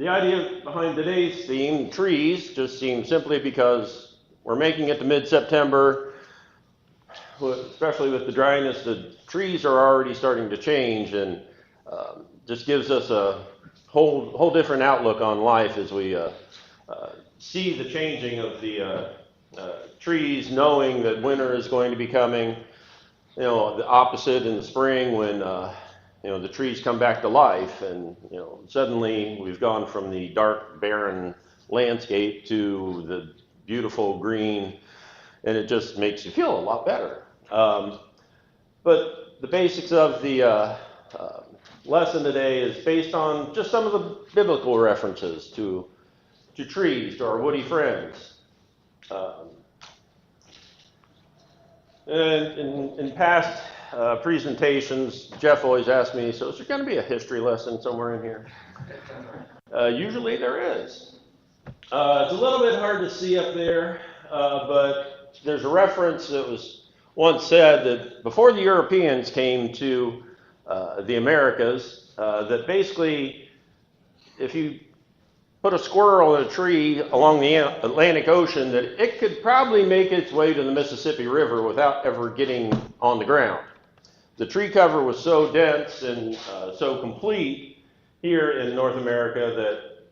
the idea behind today's theme, trees, just seemed simply because we're making it to mid-September, especially with the dryness, the trees are already starting to change, and just gives us a whole different outlook on life as we see the changing of the trees, knowing that winter is going to be coming. You know, the opposite in the spring when the trees come back to life, and suddenly we've gone from the dark, barren landscape to the beautiful green, and it just makes you feel a lot better. But the basics of the lesson today is based on just some of the biblical references to trees, to our woody friends. And in past presentations, Jeff always asks me, so is there going to be a history lesson somewhere in here? Usually there is. It's a little bit hard to see up there, but there's a reference that was once said that before the Europeans came to the Americas, that basically if you put a squirrel in a tree along the Atlantic Ocean, that it could probably make its way to the Mississippi River without ever getting on the ground. The tree cover was so dense and so complete here in North America that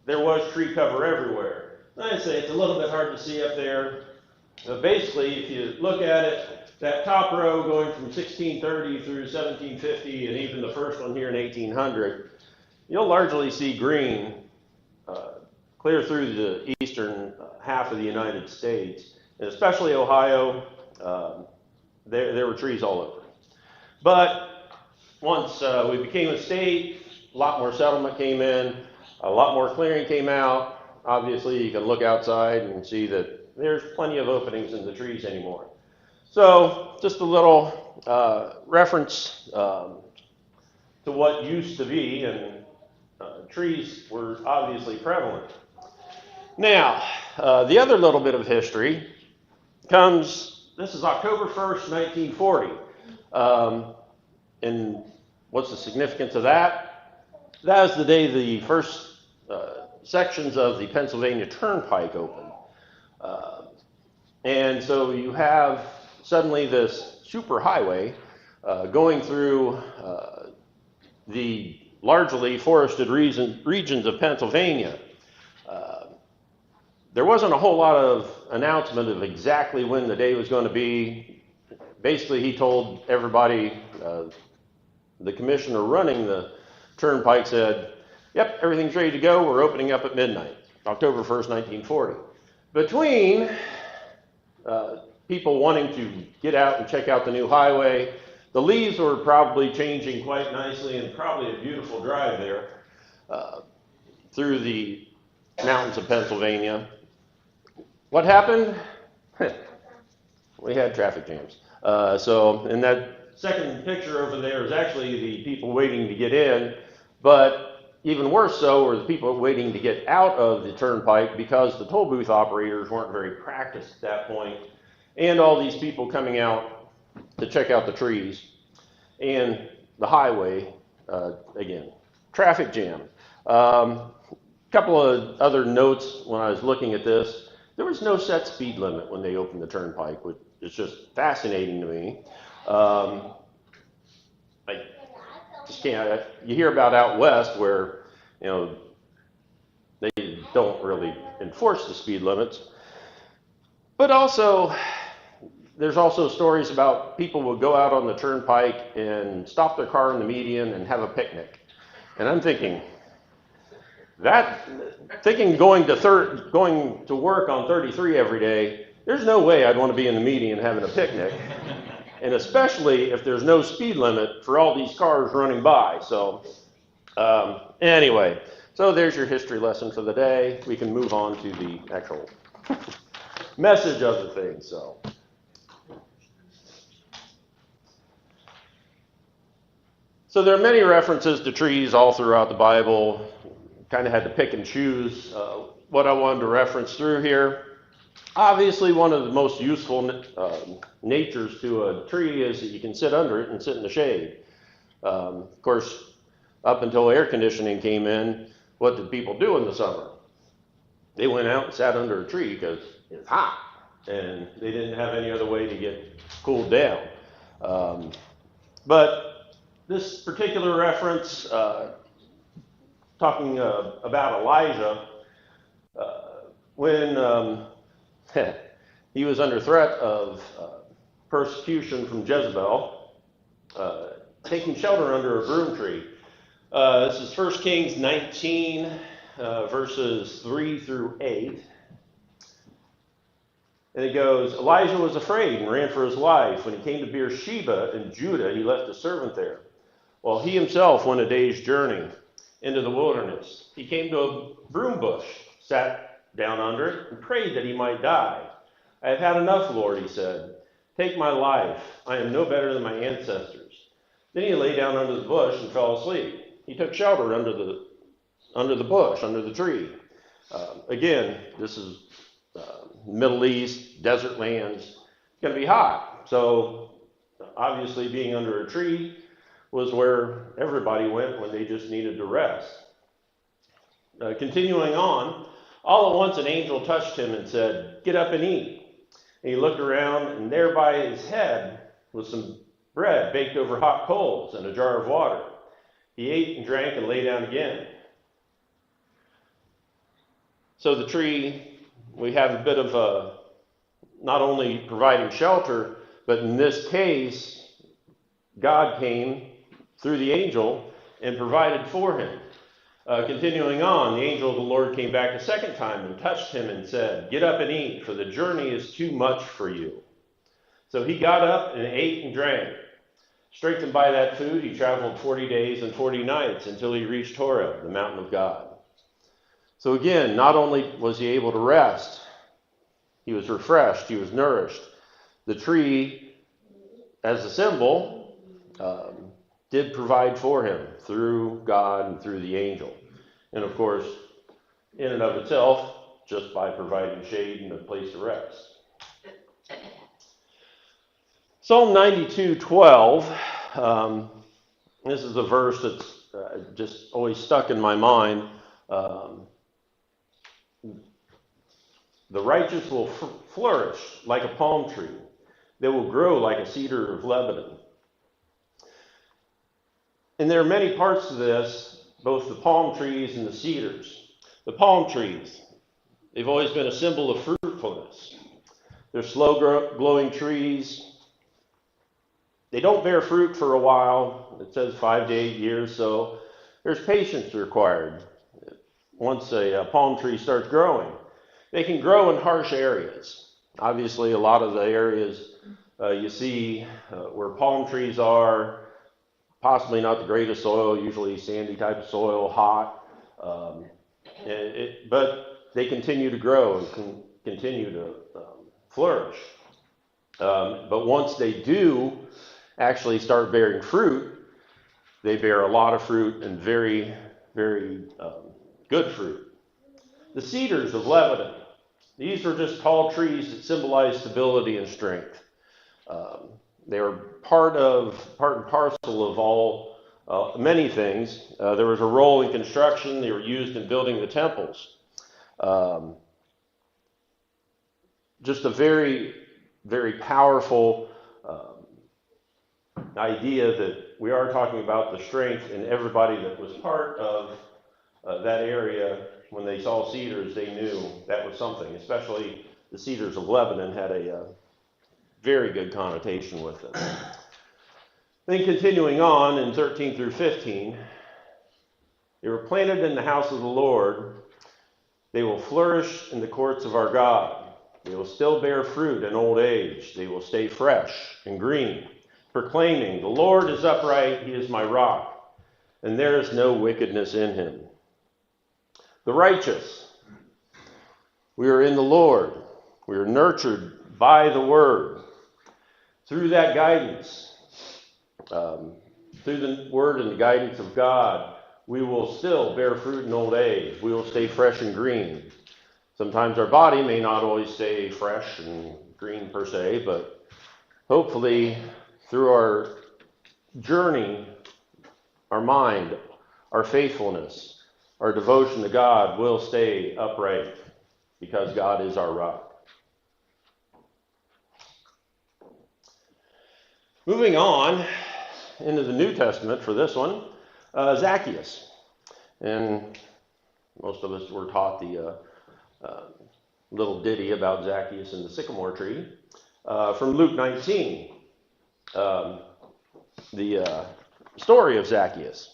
there was tree cover everywhere. I'd say it's a little bit hard to see up there. But basically, if you look at it, that top row going from 1630 through 1750, and even the first one here in 1800, you'll largely see green clear through the eastern half of the United States, and especially Ohio. There were trees all over. But once we became a state, a lot more settlement came in, a lot more clearing came out. Obviously, you can look outside and see that there's plenty of openings in the trees anymore. So just a little reference to what used to be, and trees were obviously prevalent. Now, the other little bit of history comes, this is October 1st, 1940. And what's the significance of that? That is the day the first sections of the Pennsylvania Turnpike opened. And so you have suddenly this superhighway going through the largely forested regions of Pennsylvania. There wasn't a whole lot of announcement of exactly when the day was going to be. Basically, he told everybody, the commissioner running the turnpike said, yep, everything's ready to go, we're opening up at midnight, October 1st, 1940. Between people wanting to get out and check out the new highway, the leaves were probably changing quite nicely, and probably a beautiful drive there through the mountains of Pennsylvania. What happened? We had traffic jams. So in that second picture over there is actually the people waiting to get in, but even worse so were the people waiting to get out of the turnpike, because the toll booth operators weren't very practiced at that point, and all these people coming out to check out the trees and the highway. Again, traffic jam. Couple of other notes when I was looking at this. There was no set speed limit when they opened the turnpike, which is just fascinating to me. I just can't. You hear about out west where they don't really enforce the speed limits, but also there's also stories about people will go out on the turnpike and stop their car in the median and have a picnic, and I'm thinking going to work on 33 every day, there's no way I'd want to be in the median having a picnic. And especially if there's no speed limit for all these cars running by. So anyway, so there's your history lesson for the day. We can move on to the actual message of the thing. So there are many references to trees all throughout the Bible. Kind of had to pick and choose what I wanted to reference through here. Obviously, one of the most useful natures to a tree is that you can sit under it and sit in the shade. Of course, Up until air conditioning came in, what did people do in the summer? They went out and sat under a tree because it's hot, and they didn't have any other way to get cooled down. But this particular reference, talking about Elijah, when he was under threat of persecution from Jezebel, taking shelter under a broom tree. This is 1 Kings 19, verses 3 through 8. And it goes, Elijah was afraid and ran for his life. When he came to Beersheba in Judah, he left a servant there, while he himself went a day's journey into the wilderness. He came to a broom bush, sat down under it, and prayed that he might die. I have had enough, Lord, he said. Take my life. I am no better than my ancestors. Then he lay down under the bush and fell asleep. He took shelter under the bush, under the tree. Again, this is Middle East, desert lands. It's going to be hot. So obviously being under a tree was where everybody went when they just needed to rest. Continuing on, all at once an angel touched him and said, get up and eat. And he looked around, and there by his head was some bread baked over hot coals and a jar of water. He ate and drank and lay down again. So the tree, we have a bit of not only providing shelter, but in this case, God came through the angel and provided for him. Continuing on, the angel of the Lord came back a second time and touched him and said, get up and eat, for the journey is too much for you. So he got up and ate and drank. Strengthened by that food, he traveled 40 days and 40 nights until he reached Horeb, the mountain of God. So again, not only was he able to rest, he was refreshed, he was nourished. The tree, as a symbol, did provide for him through God and through the angel. And of course, in and of itself, just by providing shade and a place to rest. Psalm 92:12, this is a verse that's just always stuck in my mind. The righteous will flourish like a palm tree. They will grow like a cedar of Lebanon. And there are many parts to this, both the palm trees and the cedars. The palm trees, they've always been a symbol of fruitfulness. They're slow-growing trees. They don't bear fruit for a while. It says 5 to 8 years, so there's patience required. Once a palm tree starts growing, they can grow in harsh areas. Obviously, a lot of the areas you see where palm trees are, possibly not the greatest soil, usually sandy type of soil, hot, but they continue to grow and continue to flourish. But once they do actually start bearing fruit, they bear a lot of fruit and very, very good fruit. The cedars of Lebanon, these are just tall trees that symbolize stability and strength. They are part and parcel of all many things. There was a role in construction. They were used in building the temples. Just a very, very powerful idea that we are talking about the strength in everybody that was part of that area. When they saw cedars, they knew that was something. Especially the cedars of Lebanon had a very good connotation with them. Then continuing on in 13 through 15, they were planted in the house of the Lord. They will flourish in the courts of our God. They will still bear fruit in old age. They will stay fresh and green, proclaiming, the Lord is upright, he is my rock, and there is no wickedness in him. The righteous, we are in the Lord. We are nurtured by the word. Through that guidance, through the word and the guidance of God, we will still bear fruit in old age. We will stay fresh and green. Sometimes our body may not always stay fresh and green per se, but hopefully through our journey, our mind, our faithfulness, our devotion to God will stay upright because God is our rock. Moving on into the New Testament for this one, Zacchaeus. And most of us were taught the little ditty about Zacchaeus and the sycamore tree from Luke 19, the story of Zacchaeus.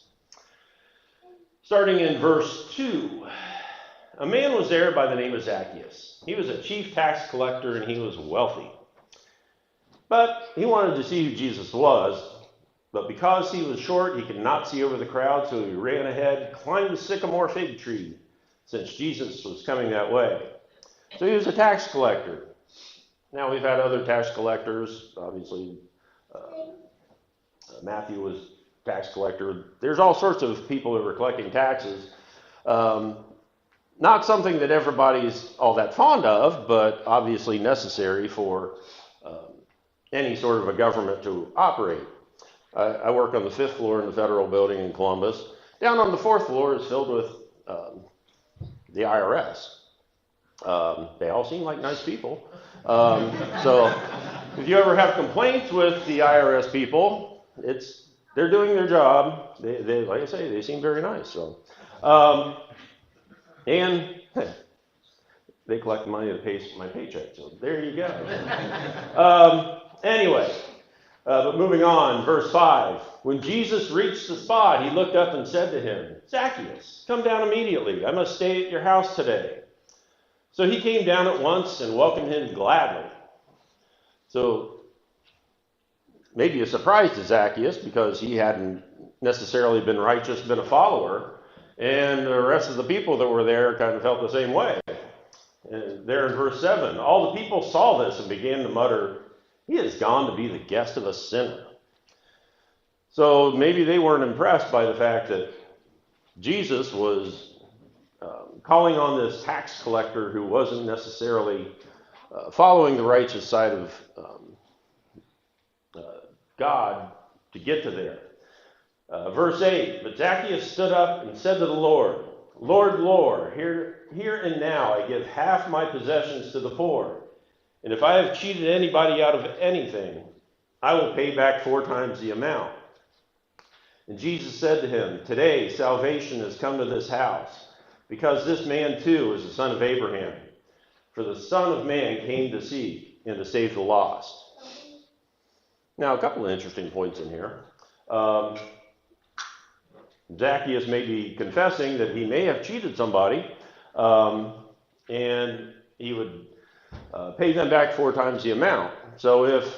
Starting in verse 2, a man was there by the name of Zacchaeus. He was a chief tax collector and he was wealthy. But he wanted to see who Jesus was, but because he was short, he could not see over the crowd, so he ran ahead, climbed the sycamore fig tree, since Jesus was coming that way. So he was a tax collector. Now we've had other tax collectors, obviously Matthew was a tax collector. There's all sorts of people who were collecting taxes. Not something that everybody's all that fond of, but obviously necessary for any sort of a government to operate. I work on the 5th floor in the federal building in Columbus. Down on the 4th floor is filled with the IRS. They all seem like nice people. So if you ever have complaints with the IRS people, they're doing their job. They like I say, they seem very nice. So, and they collect the money that pays my paycheck. So there you go. Anyway, but moving on, verse 5. When Jesus reached the spot, he looked up and said to him, Zacchaeus, come down immediately. I must stay at your house today. So he came down at once and welcomed him gladly. So maybe a surprise to Zacchaeus because he hadn't necessarily been righteous, been a follower. And the rest of the people that were there kind of felt the same way. And there in verse 7, all the people saw this and began to mutter, he has gone to be the guest of a sinner. So maybe they weren't impressed by the fact that Jesus was calling on this tax collector who wasn't necessarily following the righteous side of God to get to there. Verse 8, but Zacchaeus stood up and said to the Lord, Lord, here and now I give half my possessions to the poor. And if I have cheated anybody out of anything, I will pay back 4 times the amount. And Jesus said to him, today salvation has come to this house, because this man too is the son of Abraham. For the Son of Man came to seek and to save the lost. Now, a couple of interesting points in here. Zacchaeus may be confessing that he may have cheated somebody, and he would pay them back 4 times the amount. So if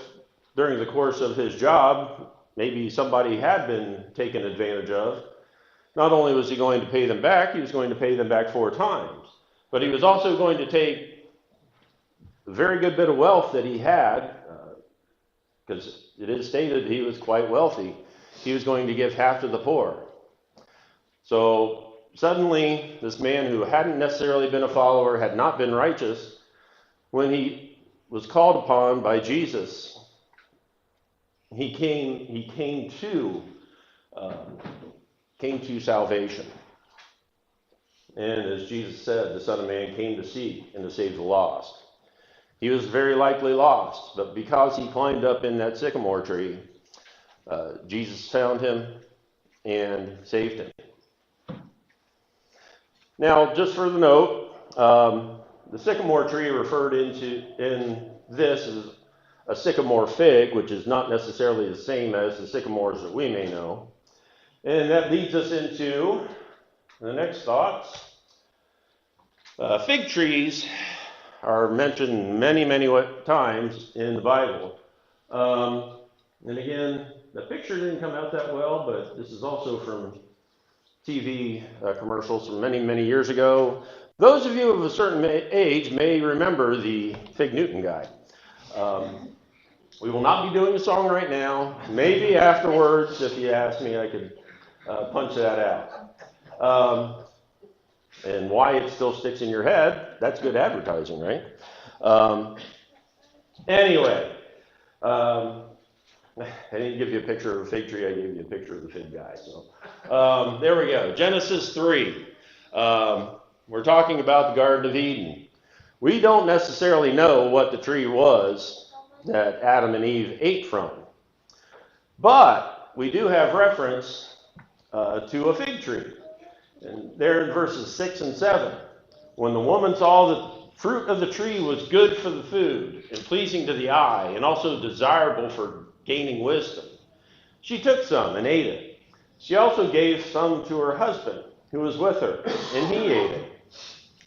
during the course of his job, maybe somebody had been taken advantage of, not only was he going to pay them back, he was going to pay them back 4 times. But he was also going to take a very good bit of wealth that he had, because it is stated he was quite wealthy. He was going to give half to the poor. So suddenly, this man who hadn't necessarily been a follower, had not been righteous, when he was called upon by Jesus, he came to salvation. And as Jesus said, the Son of Man came to seek and to save the lost. He was very likely lost, but because he climbed up in that sycamore tree, Jesus found him and saved him. Now, just for the note, the sycamore tree referred in this is a sycamore fig, which is not necessarily the same as the sycamores that we may know. And that leads us into the next thoughts. Fig trees are mentioned many, many times in the Bible. And again, the picture didn't come out that well, but this is also from TV commercials from many, many years ago. Those of you of a certain age may remember the Fig Newton guy. We will not be doing the song right now. Maybe afterwards, if you ask me, I could punch that out. And why it still sticks in your head, that's good advertising, right? Anyway, I didn't give you a picture of a fig tree, I gave you a picture of the fig guy. So there we go. Genesis 3. We're talking about the Garden of Eden. We don't necessarily know what the tree was that Adam and Eve ate from. But we do have reference to a fig tree. And there in verses 6 and 7, when the woman saw that the fruit of the tree was good for the food and pleasing to the eye and also desirable for gaining wisdom, she took some and ate it. She also gave some to her husband who was with her, and he ate it.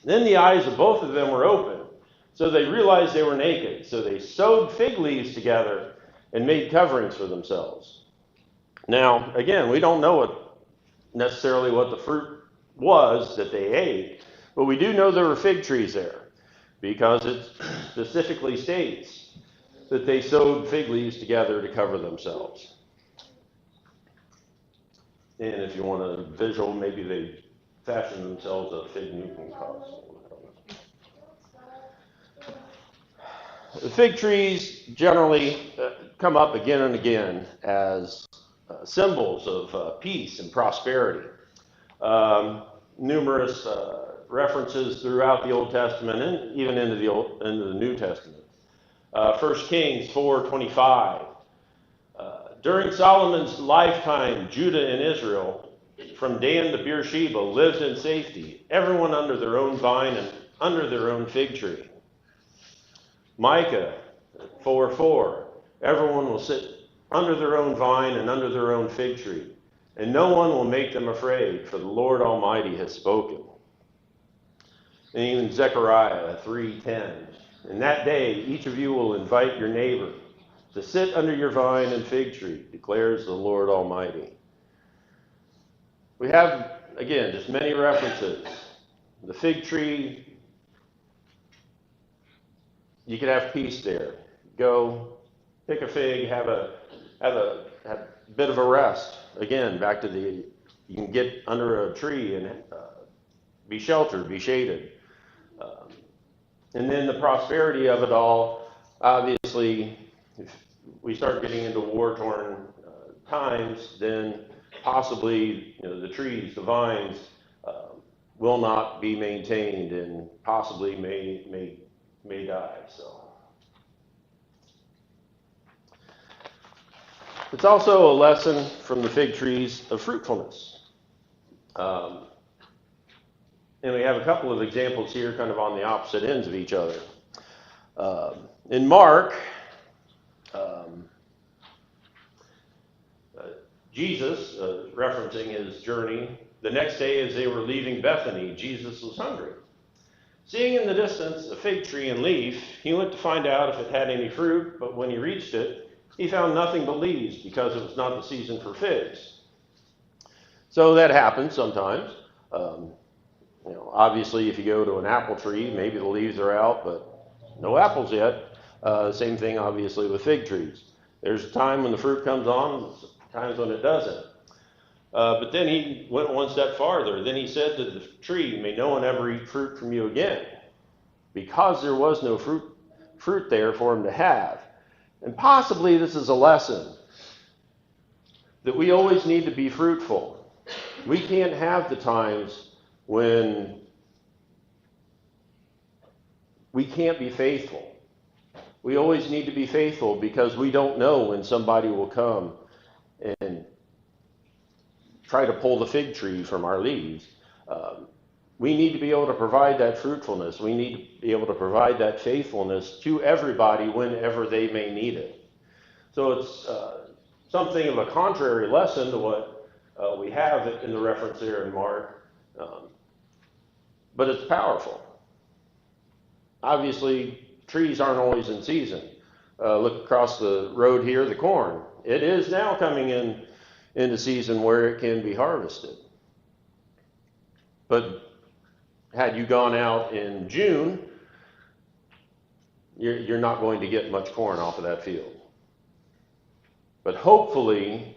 Then the eyes of both of them were opened, so they realized they were naked. So they sewed fig leaves together and made coverings for themselves. Now, again, we don't know necessarily what the fruit was that they ate, but we do know there were fig trees there because it specifically states that they sewed fig leaves together to cover themselves. And if you want a visual, maybe they fashioned themselves a fig Newton cross. The fig trees generally come up again and again as symbols of peace and prosperity. Numerous references throughout the Old Testament and even into the New Testament. 1 Kings 4:25. During Solomon's lifetime, Judah and Israel, from Dan to Beersheba, lived in safety, everyone under their own vine and under their own fig tree. Micah 4:4. Everyone will sit under their own vine and under their own fig tree, and no one will make them afraid, for the Lord Almighty has spoken. And even Zechariah 3:10. In that day, each of you will invite your neighbor to sit under your vine and fig tree, declares the Lord Almighty. We have, again, just many references. The fig tree, you could have peace there. Go, pick a fig, have a bit of a rest. Again, back to you can get under a tree and be sheltered, be shaded. And then the prosperity of it all, obviously, if we start getting into war-torn times, then possibly the trees, the vines, will not be maintained and possibly may die. So it's also a lesson from the fig trees of fruitfulness. And we have a couple of examples here kind of on the opposite ends of each other. In Mark, Jesus, referencing his journey, the next day as they were leaving Bethany, Jesus was hungry. Seeing in the distance a fig tree and leaf, he went to find out if it had any fruit, but when he reached it, he found nothing but leaves because it was not the season for figs. So that happens sometimes. Obviously, if you go to an apple tree, maybe the leaves are out, but no apples yet. Same thing, obviously, with fig trees. There's a time when the fruit comes on, times when it doesn't. But then he went one step farther. Then he said to the tree, "May no one ever eat fruit from you again," because there was no fruit there for him to have. And possibly this is a lesson that we always need to be fruitful. We can't have the times when we can't be faithful. We always need to be faithful because we don't know when somebody will come and try to pull the fig tree from our leaves. We need to be able to provide that fruitfulness. We need to be able to provide that faithfulness to everybody whenever they may need it. So it's something of a contrary lesson to what we have in the reference there in Mark. But it's powerful. Obviously, trees aren't always in season. Look across the road here, the corn. It is now coming into season where it can be harvested. But had you gone out in June, you're not going to get much corn off of that field. But hopefully,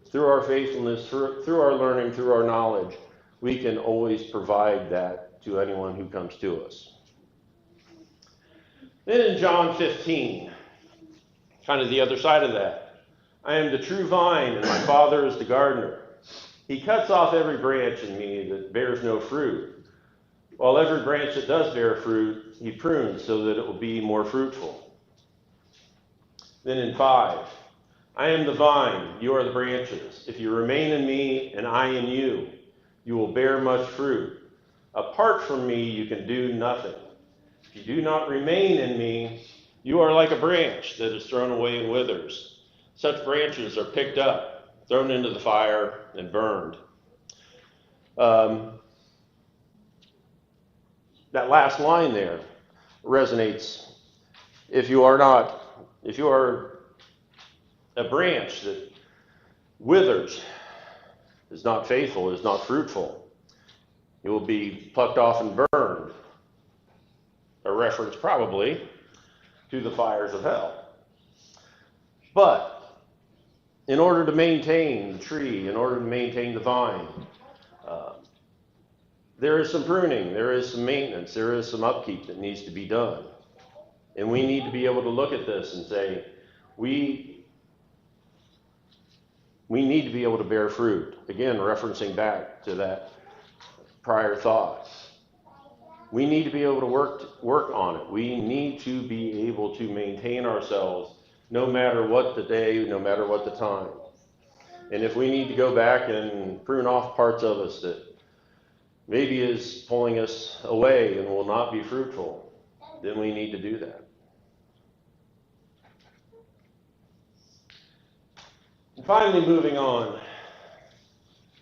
through our faithfulness, through our learning, through our knowledge, we can always provide that to anyone who comes to us. Then in John 15, kind of the other side of that, I am the true vine, and my Father is the gardener. He cuts off every branch in me that bears no fruit, while every branch that does bear fruit, he prunes so that it will be more fruitful. Then in 5, I am the vine, you are the branches. If you remain in me and I in you, you will bear much fruit. Apart from me, you can do nothing. If you do not remain in me, you are like a branch that is thrown away and withers. Such branches are picked up, thrown into the fire, and burned. That last line there resonates. If you are a branch that withers, is not faithful, is not fruitful, you will be plucked off and burned. A reference probably to the fires of hell. But in order to maintain the tree, in order to maintain the vine, there is some pruning, there is some maintenance, there is some upkeep that needs to be done. And we need to be able to look at this and say, we need to be able to bear fruit. Again, referencing back to that prior thought. We need to be able to work on it. We need to be able to maintain ourselves no matter what the day, no matter what the time. And if we need to go back and prune off parts of us that maybe is pulling us away and will not be fruitful, then we need to do that. And finally, moving on,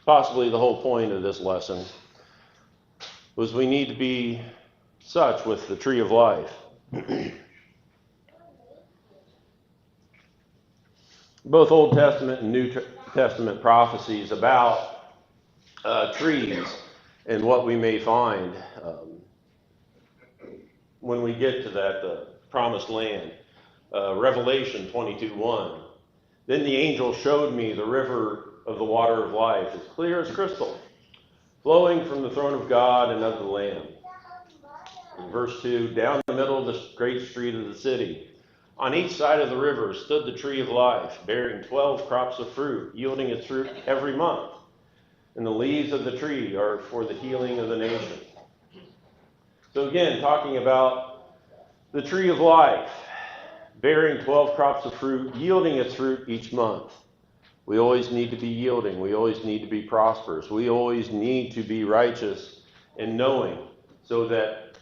possibly the whole point of this lesson was we need to be such with the tree of life. Both Old Testament and New Testament prophecies about trees and what we may find when we get to that promised land. Revelation 22:1. Then the angel showed me the river of the water of life, as clear as crystal, flowing from the throne of God and of the Lamb. In verse 2, down the middle of the great street of the city, on each side of the river stood the tree of life, bearing 12 crops of fruit, yielding its fruit every month. And the leaves of the tree are for the healing of the nation. So again, talking about the tree of life, bearing 12 crops of fruit, yielding its fruit each month. We always need to be yielding. We always need to be prosperous. We always need to be righteous and knowing so that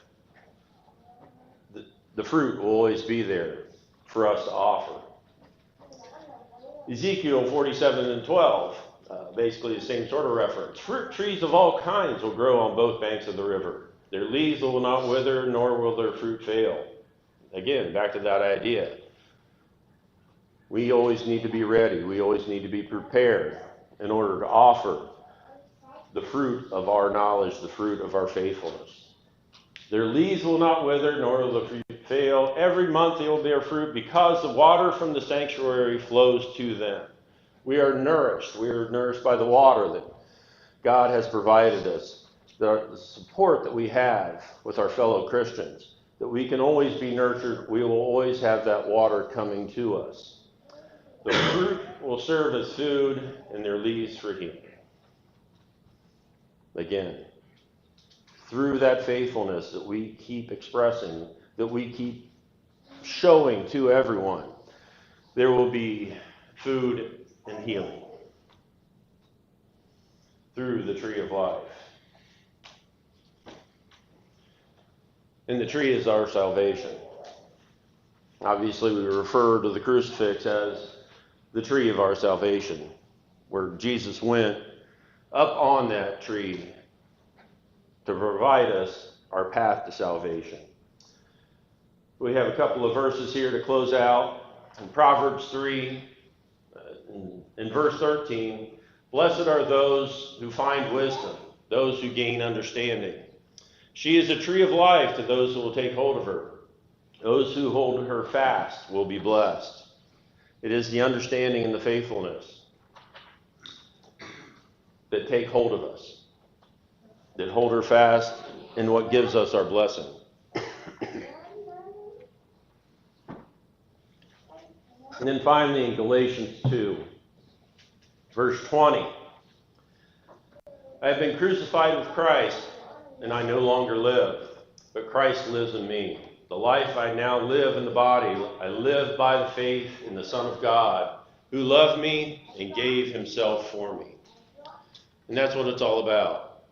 the fruit will always be there for us to offer. Ezekiel 47:12, basically the same sort of reference. Fruit trees of all kinds will grow on both banks of the river. Their leaves will not wither, nor will their fruit fail. Again, back to that idea. We always need to be ready. We always need to be prepared in order to offer the fruit of our knowledge, the fruit of our faithfulness. Their leaves will not wither, nor will the fruit fail. Every month they will bear fruit because the water from the sanctuary flows to them. We are nourished. We are nourished by the water that God has provided us, the support that we have with our fellow Christians, that we can always be nurtured. We will always have that water coming to us. The fruit will serve as food and their leaves for healing. Again, through that faithfulness that we keep expressing, that we keep showing to everyone, there will be food and healing through the tree of life. And the tree is our salvation. Obviously, we refer to the crucifix as the tree of our salvation, where Jesus went up on that tree to provide us our path to salvation. We have a couple of verses here to close out. In Proverbs 3, in verse 13, blessed are those who find wisdom, those who gain understanding. She is a tree of life to those who will take hold of her. Those who hold her fast will be blessed. It is the understanding and the faithfulness that take hold of us, that hold her fast in what gives us our blessing. And then finally in Galatians 2, verse 20. I have been crucified with Christ, and I no longer live, but Christ lives in me. The life I now live in the body, I live by the faith in the Son of God, who loved me and gave himself for me. And that's what it's all about.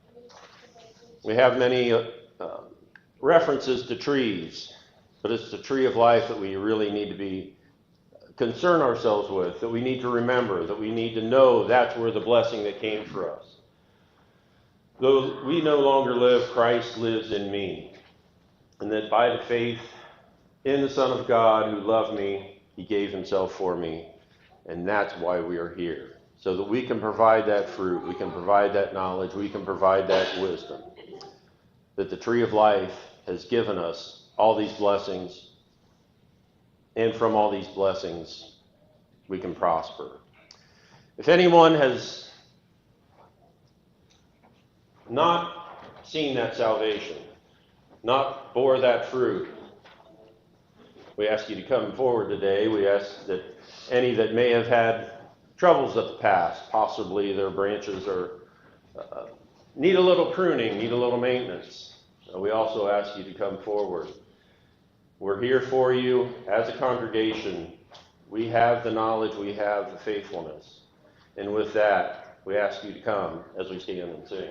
We have many references to trees, but it's the tree of life that we really need to be concern ourselves with, that we need to remember, that we need to know that's where the blessing that came for us. Though we no longer live, Christ lives in me. And that by the faith in the Son of God who loved me, he gave himself for me. And that's why we are here. So that we can provide that fruit, we can provide that knowledge, we can provide that wisdom. That the tree of life has given us all these blessings. And from all these blessings, we can prosper. If anyone has not seen that salvation, not bore that fruit, we ask you to come forward today. We ask that any that may have had troubles of the past, possibly their branches are need a little pruning, need a little maintenance. We also ask you to come forward. We're here for you as a congregation. We have the knowledge, we have the faithfulness. And with that, we ask you to come as we stand and sing.